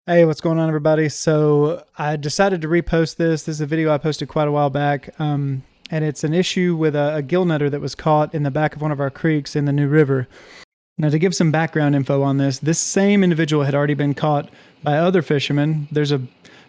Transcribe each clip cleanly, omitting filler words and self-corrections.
Hey, what's going on, everybody? So I decided to repost this. This is a video I posted quite a while back, and it's an issue with a gillnetter that was caught in the back of one of our creeks in the New River. Now, to give some background info on this same individual had already been caught by other fishermen. There's a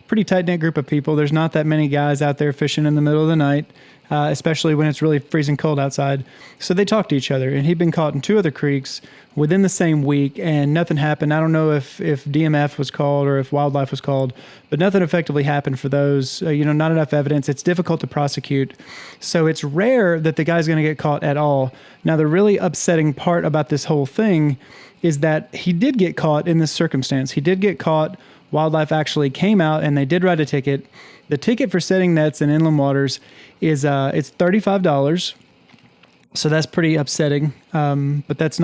pretty tight-knit group of people. There's not that many guys out there fishing in the middle of the night, especially when it's really freezing cold outside. So they talked to each other, and he'd been caught in two other creeks within the same week, and nothing happened. I don't know if DMF was called or if wildlife was called, but nothing effectively happened for those. Not enough evidence. It's difficult to prosecute. So it's rare that the guy's going to get caught at all. Now, the really upsetting part about this whole thing is that he did get caught in this circumstance. He did get caught. Wildlife actually came out and they did write a ticket. The ticket for setting nets in inland waters is it's $35. So that's pretty upsetting. But that's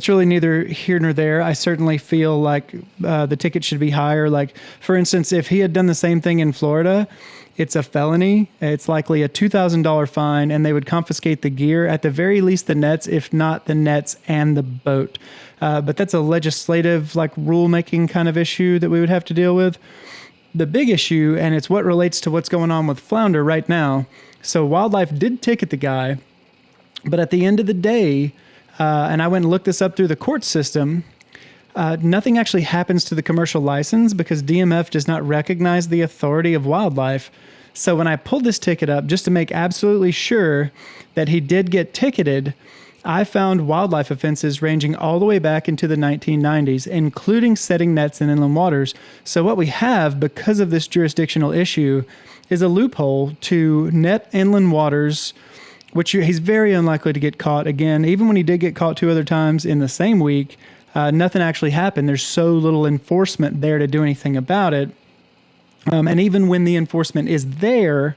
really neither here nor there. I certainly feel like the ticket should be higher. Like, for instance, if he had done the same thing in Florida, it's a felony. It's likely a $2,000 fine, and they would confiscate the gear, at the very least the nets, if not the nets and the boat. But that's a legislative, rulemaking kind of issue that we would have to deal with. The big issue, and it's what relates to what's going on with flounder right now. So wildlife did ticket the guy, but at the end of the day, and I went and looked this up through the court system, nothing actually happens to the commercial license because DMF does not recognize the authority of wildlife. So when I pulled this ticket up, just to make absolutely sure that he did get ticketed, I found wildlife offenses ranging all the way back into the 1990s, including setting nets in inland waters. So what we have, because of this jurisdictional issue, is a loophole to net inland waters, which he's very unlikely to get caught again. Even when he did get caught two other times in the same week, nothing actually happened. There's so little enforcement there to do anything about it. And even when the enforcement is there,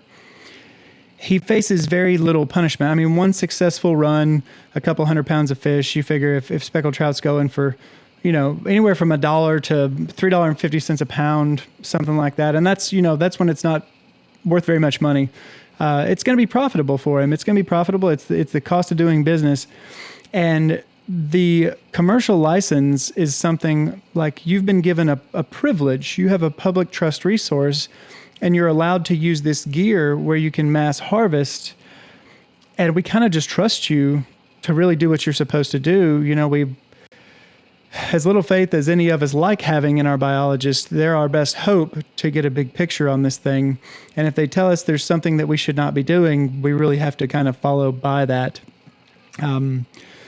he faces very little punishment. I mean, one successful run, a couple 100 pounds of fish. You figure if speckled trout's going for, anywhere from $1 to $3.50 a pound, something like that. And that's when it's not worth very much money. It's going to be profitable for him. It's going to be profitable. It's the cost of doing business. And the commercial license is something like you've been given a privilege. You have a public trust resource, and you're allowed to use this gear where you can mass harvest. And we kind of just trust you to really do what you're supposed to do. We, as little faith as any of us like having in our biologists, they're our best hope to get a big picture on this thing. And if they tell us there's something that we should not be doing, we really have to kind of follow by that.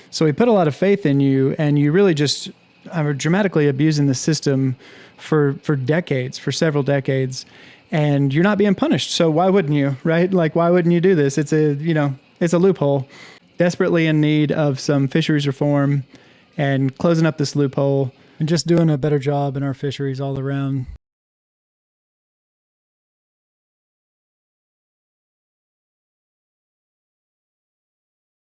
So we put a lot of faith in you, and you really just are dramatically abusing the system for decades, for several decades, and you're not being punished. So why wouldn't you, right? Why wouldn't you do this? It's a loophole. Desperately in need of some fisheries reform and closing up this loophole and just doing a better job in our fisheries all around.